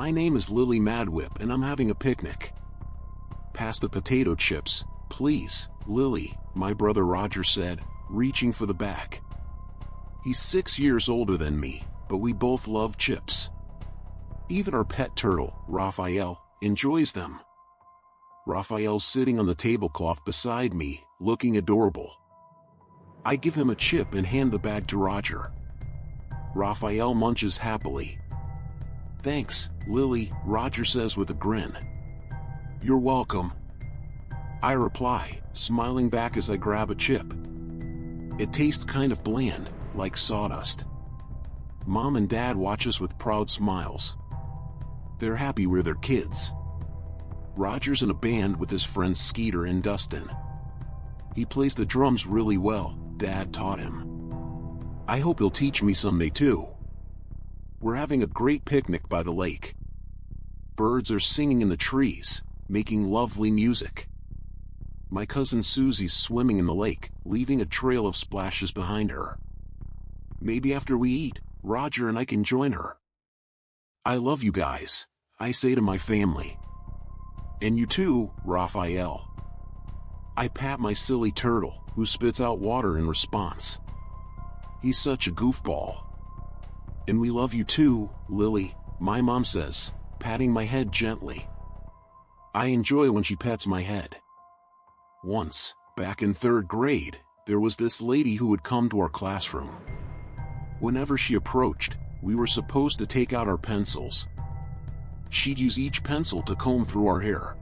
My name is Lily Madwhip and I'm having a picnic. Pass the potato chips, please, Lily, my brother Roger said, reaching for the bag. He's 6 years older than me, but we both love chips. Even our pet turtle, Raphael, enjoys them. Raphael's sitting on the tablecloth beside me, looking adorable. I give him a chip and hand the bag to Roger. Raphael munches happily. Thanks, Lily, Roger says with a grin. You're welcome. I reply, smiling back as I grab a chip. It tastes kind of bland, like sawdust. Mom and Dad watch us with proud smiles. They're happy we're their kids. Roger's in a band with his friends Skeeter and Dustin. He plays the drums really well, Dad taught him. I hope he'll teach me someday too. We're having a great picnic by the lake. Birds are singing in the trees, making lovely music. My cousin Susie's swimming in the lake, leaving a trail of splashes behind her. Maybe after we eat, Roger and I can join her. I love you guys, I say to my family. And you too, Raphael. I pat my silly turtle, who spits out water in response. He's such a goofball. And we love you too, Lily, my mom says, patting my head gently. I enjoy when she pets my head. Once, back in 3rd grade, there was this lady who would come to our classroom. Whenever she approached, we were supposed to take out our pencils. She'd use each pencil to comb through our hair.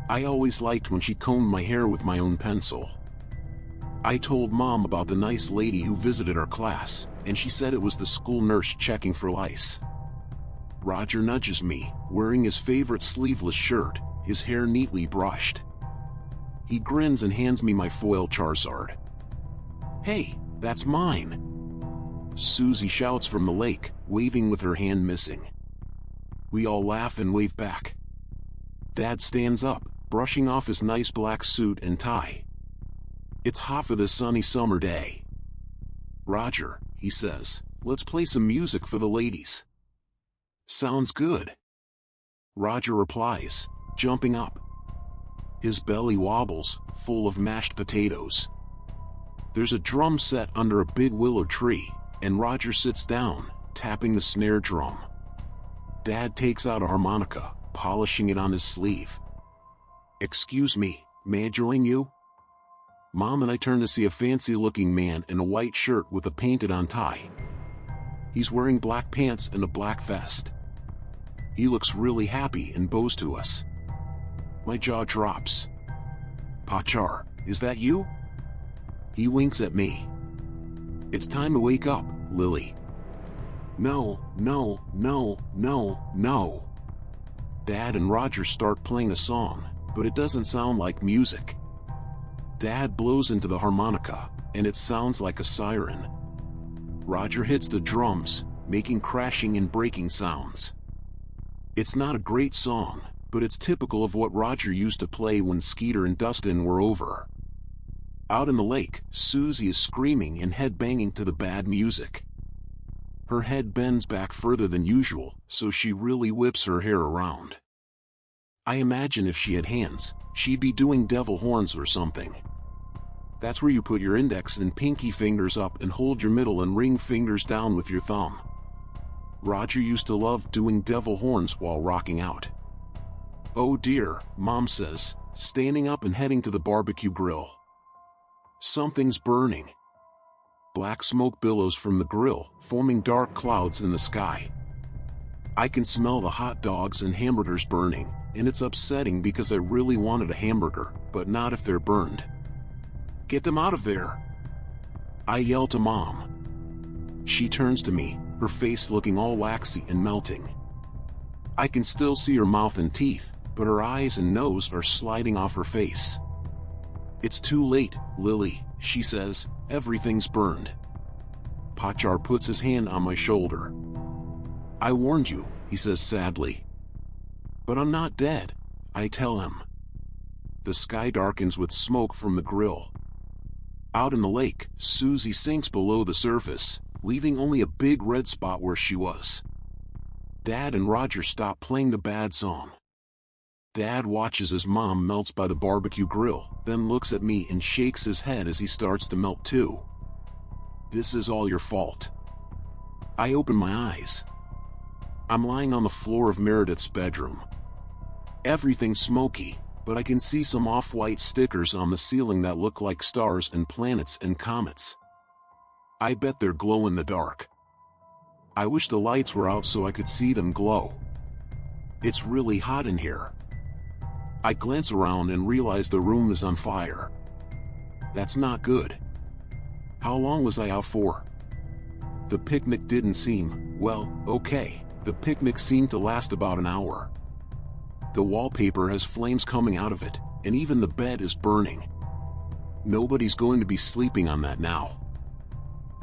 I always liked when she combed my hair with my own pencil. I told Mom about the nice lady who visited our class, and she said it was the school nurse checking for lice. Roger nudges me, wearing his favorite sleeveless shirt, his hair neatly brushed. He grins and hands me my foil Charizard. Hey, that's mine! Susie shouts from the lake, waving with her hand missing. We all laugh and wave back. Dad stands up, brushing off his nice black suit and tie. It's hot for this sunny summer day. Roger, he says, let's play some music for the ladies. Sounds good. Roger replies, jumping up. His belly wobbles, full of mashed potatoes. There's a drum set under a big willow tree, and Roger sits down, tapping the snare drum. Dad takes out a harmonica, polishing it on his sleeve. Excuse me, may I join you? Mom and I turn to see a fancy-looking man in a white shirt with a painted-on tie. He's wearing black pants and a black vest. He looks really happy and bows to us. My jaw drops. Pachar, is that you? He winks at me. It's time to wake up, Lily. No, no, no, no, no. Dad and Roger start playing a song, but it doesn't sound like music. Dad blows into the harmonica, and it sounds like a siren. Roger hits the drums, making crashing and breaking sounds. It's not a great song, but it's typical of what Roger used to play when Skeeter and Dustin were over. Out in the lake, Susie is screaming and headbanging to the bad music. Her head bends back further than usual, so she really whips her hair around. I imagine if she had hands, she'd be doing devil horns or something. That's where you put your index and pinky fingers up and hold your middle and ring fingers down with your thumb. Roger used to love doing devil horns while rocking out. Oh dear, Mom says, standing up and heading to the barbecue grill. Something's burning. Black smoke billows from the grill, forming dark clouds in the sky. I can smell the hot dogs and hamburgers burning, and it's upsetting because I really wanted a hamburger, but not if they're burned. Get them out of there! I yell to Mom. She turns to me, her face looking all waxy and melting. I can still see her mouth and teeth, but her eyes and nose are sliding off her face. It's too late, Lily, she says, everything's burned. Pachar puts his hand on my shoulder. I warned you, he says sadly. But I'm not dead, I tell him. The sky darkens with smoke from the grill. Out in the lake, Susie sinks below the surface, leaving only a big red spot where she was. Dad and Roger stop playing the bad song. Dad watches as Mom melts by the barbecue grill, then looks at me and shakes his head as he starts to melt too. This is all your fault. I open my eyes. I'm lying on the floor of Meredith's bedroom. Everything's smoky, but I can see some off-white stickers on the ceiling that look like stars and planets and comets. I bet they're glow in the dark. I wish the lights were out so I could see them glow. It's really hot in here. I glance around and realize the room is on fire. That's not good. How long was I out for? The picnic didn't seem, well, okay. The picnic seemed to last about an hour. The wallpaper has flames coming out of it, and even the bed is burning. Nobody's going to be sleeping on that now.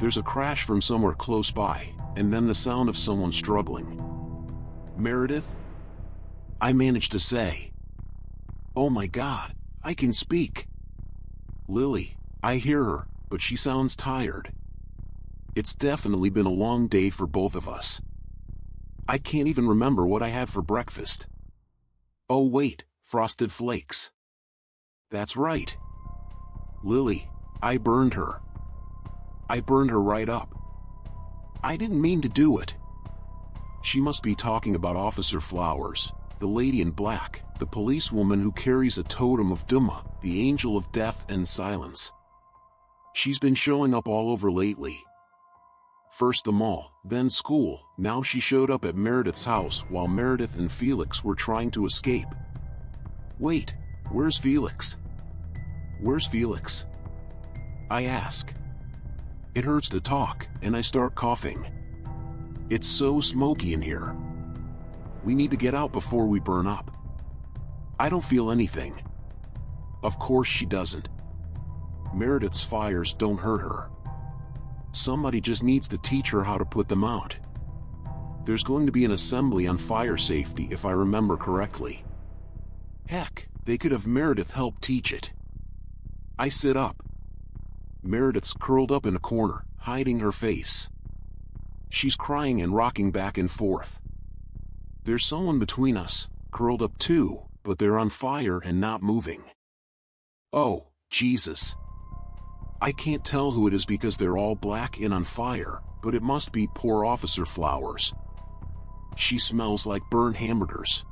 There's a crash from somewhere close by, and then the sound of someone struggling. Meredith? I managed to say. Oh my God, I can speak. Lily, I hear her, but she sounds tired. It's definitely been a long day for both of us. I can't even remember what I had for breakfast. Oh wait, frosted flakes. That's right. Lily, I burned her. I burned her right up. I didn't mean to do it. She must be talking about Officer Flowers, the lady in black, the policewoman who carries a totem of Duma, the angel of death and silence. She's been showing up all over lately. First the mall, then school, now she showed up at Meredith's house while Meredith and Felix were trying to escape. Wait, where's Felix? Where's Felix? I ask. It hurts to talk, and I start coughing. It's so smoky in here. We need to get out before we burn up. I don't feel anything. Of course she doesn't. Meredith's fires don't hurt her. Somebody just needs to teach her how to put them out. There's going to be an assembly on fire safety if I remember correctly. Heck, they could have Meredith help teach it. I sit up. Meredith's curled up in a corner, hiding her face. She's crying and rocking back and forth. There's someone between us, curled up too, but they're on fire and not moving. Oh, Jesus. I can't tell who it is because they're all black and on fire, but it must be poor Officer Flowers. She smells like burned hamburgers.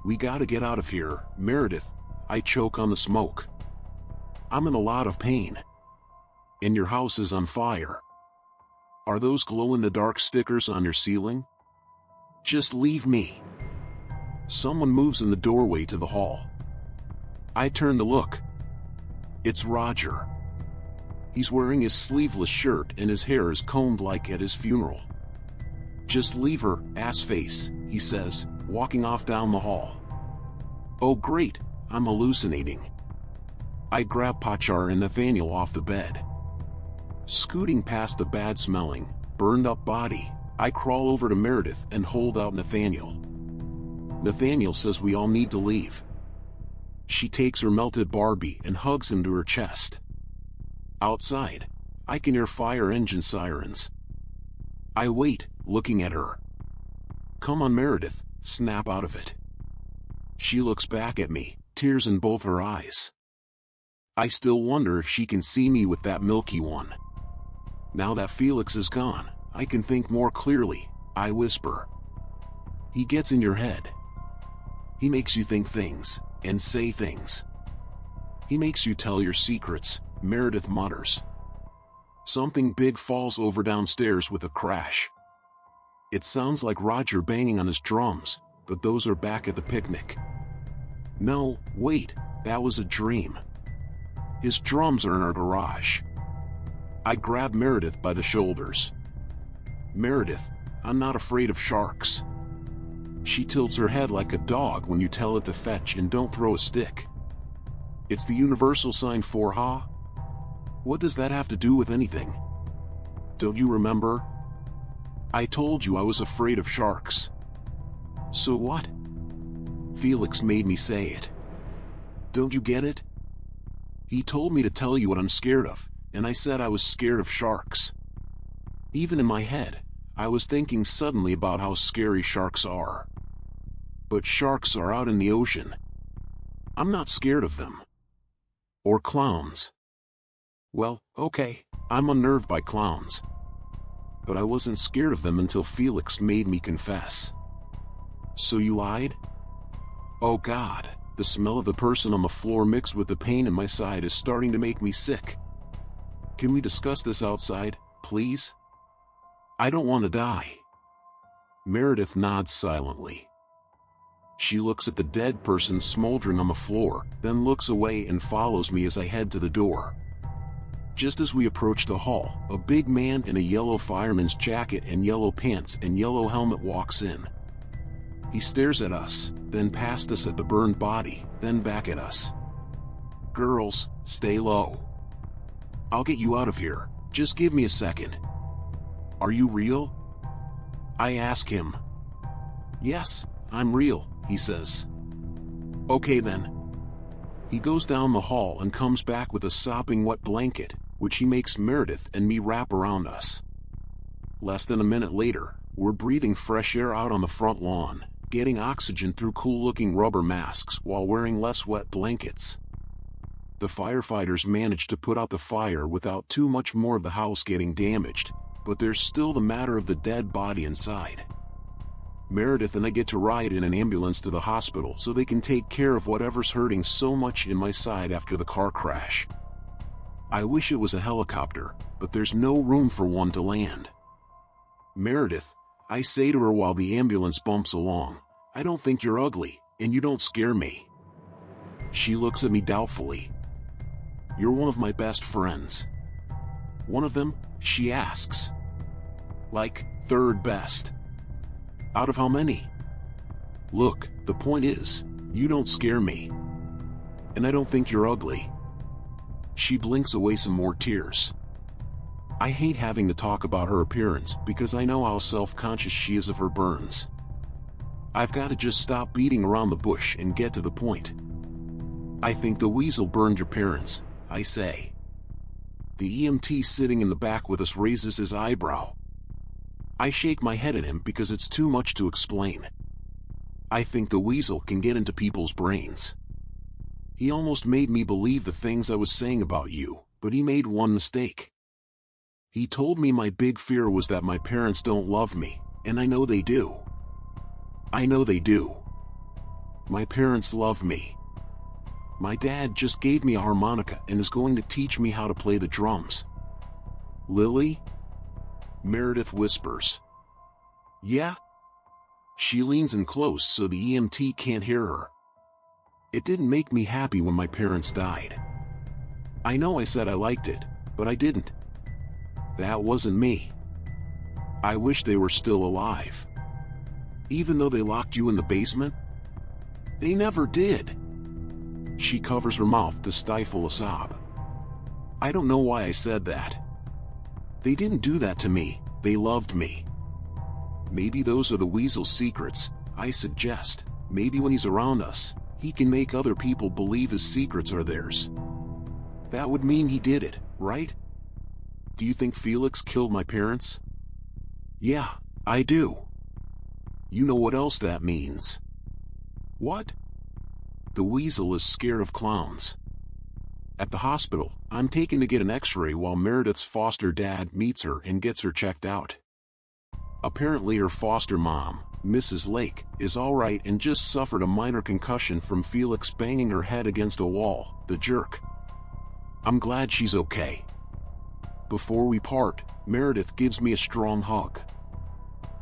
We gotta get out of here, Meredith. I choke on the smoke. I'm in a lot of pain. And your house is on fire. Are those glow-in-the-dark stickers on your ceiling? Just leave me. Someone moves in the doorway to the hall. I turn to look. It's Roger. He's wearing his sleeveless shirt and his hair is combed like at his funeral. Just leave her, ass face, he says, walking off down the hall. Oh great, I'm hallucinating. I grab Pachar and Nathaniel off the bed. Scooting past the bad-smelling, burned-up body, I crawl over to Meredith and hold out Nathaniel. Nathaniel says we all need to leave. She takes her melted Barbie and hugs him to her chest. Outside, I can hear fire engine sirens. I wait, looking at her. Come on, Meredith, snap out of it. She looks back at me, tears in both her eyes. I still wonder if she can see me with that milky one. Now that Felix is gone, I can think more clearly, I whisper. He gets in your head. He makes you think things, and say things. He makes you tell your secrets, Meredith mutters. Something big falls over downstairs with a crash. It sounds like Roger banging on his drums, but those are back at the picnic. No, wait, that was a dream. His drums are in our garage. I grab Meredith by the shoulders. Meredith, I'm not afraid of sharks. She tilts her head like a dog when you tell it to fetch and don't throw a stick. It's the universal sign for ha? What does that have to do with anything? Don't you remember? I told you I was afraid of sharks. So what? Felix made me say it. Don't you get it? He told me to tell you what I'm scared of, and I said I was scared of sharks. Even in my head, I was thinking suddenly about how scary sharks are. But sharks are out in the ocean. I'm not scared of them. Or clowns. Well, okay, I'm unnerved by clowns. But I wasn't scared of them until Felix made me confess. So you lied? Oh God, the smell of the person on the floor mixed with the pain in my side is starting to make me sick. Can we discuss this outside, please? I don't want to die. Meredith nods silently. She looks at the dead person smoldering on the floor, then looks away and follows me as I head to the door. Just as we approach the hall, a big man in a yellow fireman's jacket and yellow pants and yellow helmet walks in. He stares at us, then past us at the burned body, then back at us. Girls, stay low. I'll get you out of here, just give me a second. Are you real? I ask him. Yes, I'm real, he says. Okay then. He goes down the hall and comes back with a sopping wet blanket, which he makes Meredith and me wrap around us. Less than a minute later, we're breathing fresh air out on the front lawn, getting oxygen through cool-looking rubber masks while wearing less wet blankets. The firefighters managed to put out the fire without too much more of the house getting damaged, but there's still the matter of the dead body inside. Meredith and I get to ride in an ambulance to the hospital so they can take care of whatever's hurting so much in my side after the car crash. I wish it was a helicopter, but there's no room for one to land. Meredith, I say to her while the ambulance bumps along, I don't think you're ugly, and you don't scare me. She looks at me doubtfully. You're one of my best friends. One of them? She asks. Like, third best. Out of how many? Look, the point is, you don't scare me. And I don't think you're ugly. She blinks away some more tears. I hate having to talk about her appearance because I know how self-conscious she is of her burns. I've got to just stop beating around the bush and get to the point. I think the weasel burned your parents, I say. The EMT sitting in the back with us raises his eyebrow. I shake my head at him because it's too much to explain. I think the weasel can get into people's brains. He almost made me believe the things I was saying about you, but he made one mistake. He told me my big fear was that my parents don't love me, and I know they do. I know they do. My parents love me. My dad just gave me a harmonica and is going to teach me how to play the drums. Lily? Meredith whispers. Yeah? She leans in close so the EMT can't hear her. It didn't make me happy when my parents died. I know I said I liked it, but I didn't. That wasn't me. I wish they were still alive. Even though they locked you in the basement? They never did. She covers her mouth to stifle a sob. I don't know why I said that. They didn't do that to me, they loved me. Maybe those are the weasel's secrets, I suggest. Maybe when he's around us, he can make other people believe his secrets are theirs. That would mean he did it, right? Do you think Felix killed my parents? Yeah, I do. You know what else that means. What? The weasel is scared of clowns. At the hospital, I'm taken to get an x-ray while Meredith's foster dad meets her and gets her checked out. Apparently her foster mom, Mrs. Lake, is alright and just suffered a minor concussion from Felix banging her head against a wall, the jerk. I'm glad she's okay. Before we part, Meredith gives me a strong hug.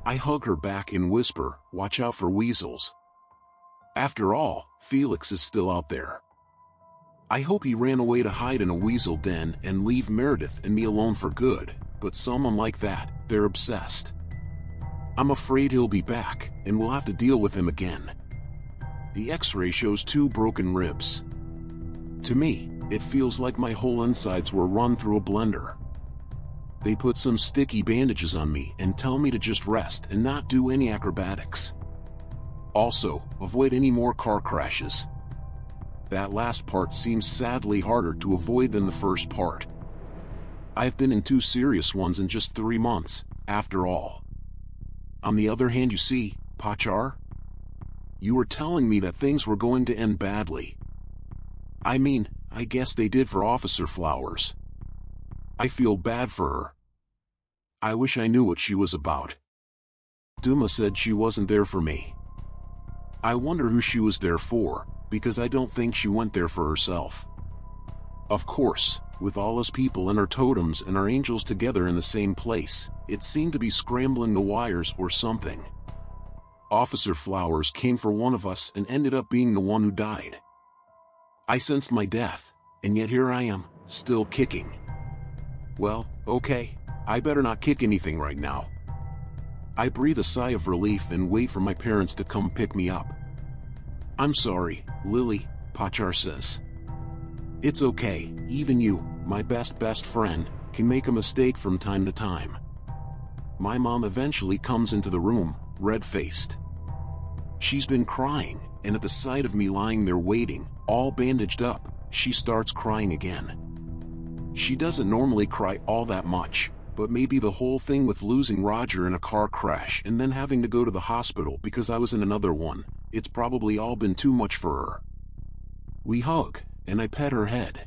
I hug her back and whisper, watch out for weasels. After all, Felix is still out there. I hope he ran away to hide in a weasel den and leave Meredith and me alone for good, but someone like that, they're obsessed. I'm afraid he'll be back, and we'll have to deal with him again. The x-ray shows 2 broken ribs. To me, it feels like my whole insides were run through a blender. They put some sticky bandages on me and tell me to just rest and not do any acrobatics. Also, avoid any more car crashes. That last part seems sadly harder to avoid than the first part. I've been in 2 serious ones in just 3 months, after all. On the other hand, you see, Pachar, you were telling me that things were going to end badly. I mean, I guess they did for Officer Flowers. I feel bad for her. I wish I knew what she was about. Duma said she wasn't there for me. I wonder who she was there for, because I don't think she went there for herself. Of course, with all us people and our totems and our angels together in the same place, it seemed to be scrambling the wires or something. Officer Flowers came for one of us and ended up being the one who died. I sensed my death, and yet here I am, still kicking. Well, okay, I better not kick anything right now. I breathe a sigh of relief and wait for my parents to come pick me up. I'm sorry, Lily, Pachar says. It's okay, even you, my best friend, can make a mistake from time to time. My mom eventually comes into the room, red-faced. She's been crying, and at the sight of me lying there waiting, all bandaged up, she starts crying again. She doesn't normally cry all that much, but maybe the whole thing with losing Roger in a car crash and then having to go to the hospital because I was in another one, it's probably all been too much for her. We hug, and I pet her head.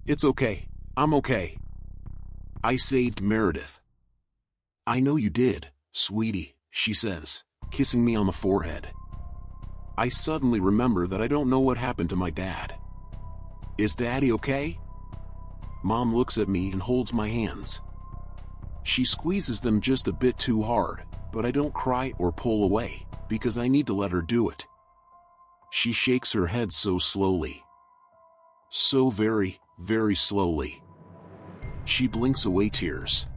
It's okay, I'm okay. I saved Meredith. I know you did, sweetie, she says, kissing me on the forehead. I suddenly remember that I don't know what happened to my dad. Is Daddy okay? Mom looks at me and holds my hands. She squeezes them just a bit too hard, but I don't cry or pull away, because I need to let her do it. She shakes her head so slowly. So very, very slowly. She blinks away tears.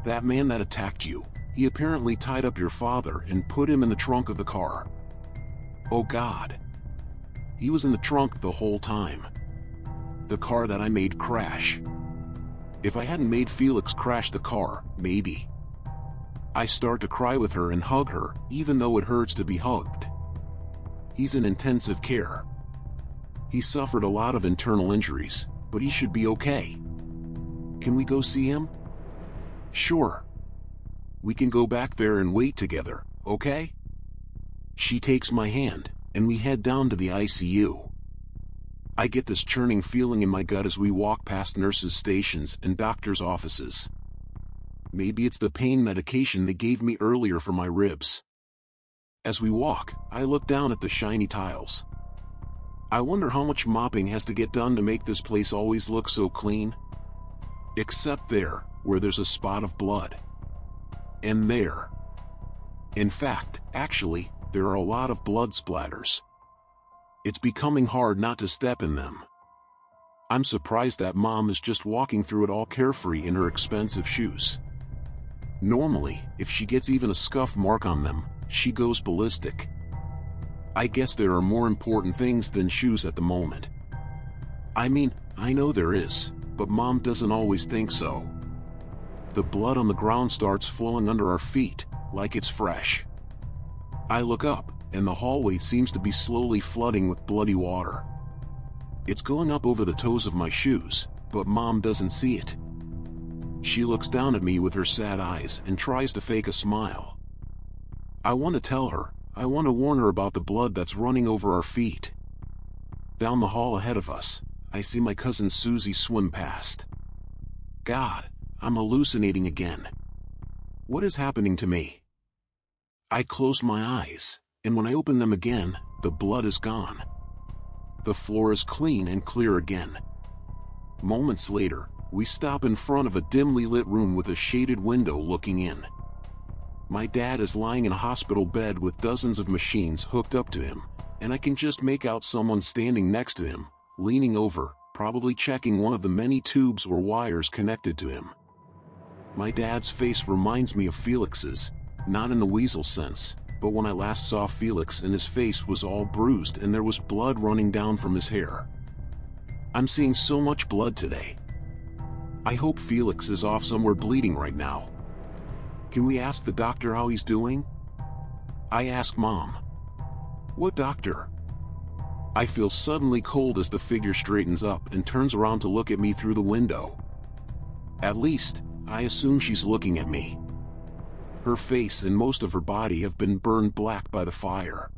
That man that attacked you, he apparently tied up your father and put him in the trunk of the car. Oh God. He was in the trunk the whole time. The car that I made crash. If I hadn't made Felix crash the car, maybe. I start to cry with her and hug her, even though it hurts to be hugged. He's in intensive care. He suffered a lot of internal injuries, but he should be okay. Can we go see him? Sure. We can go back there and wait together, okay? She takes my hand, and we head down to the ICU. I get this churning feeling in my gut as we walk past nurses' stations and doctors' offices. Maybe it's the pain medication they gave me earlier for my ribs. As we walk, I look down at the shiny tiles. I wonder how much mopping has to get done to make this place always look so clean. Except there, where there's a spot of blood. And there. In fact, actually, there are a lot of blood splatters. It's becoming hard not to step in them. I'm surprised that Mom is just walking through it all carefree in her expensive shoes. Normally, if she gets even a scuff mark on them, she goes ballistic. I guess there are more important things than shoes at the moment. I mean, I know there is, but Mom doesn't always think so. The blood on the ground starts flowing under our feet, like it's fresh. I look up, and the hallway seems to be slowly flooding with bloody water. It's going up over the toes of my shoes, but Mom doesn't see it. She looks down at me with her sad eyes and tries to fake a smile. I want to tell her, I want to warn her about the blood that's running over our feet. Down the hall ahead of us, I see my cousin Susie swim past. God, I'm hallucinating again. What is happening to me? I close my eyes, and when I open them again, the blood is gone. The floor is clean and clear again. Moments later, we stop in front of a dimly lit room with a shaded window looking in. My dad is lying in a hospital bed with dozens of machines hooked up to him, and I can just make out someone standing next to him, leaning over, probably checking one of the many tubes or wires connected to him. My dad's face reminds me of Felix's, not in the weasel sense, but when I last saw Felix and his face was all bruised and there was blood running down from his hair. I'm seeing so much blood today. I hope Felix is off somewhere bleeding right now. Can we ask the doctor how he's doing? I ask Mom. What doctor? I feel suddenly cold as the figure straightens up and turns around to look at me through the window. At least, I assume she's looking at me. Her face and most of her body have been burned black by the fire.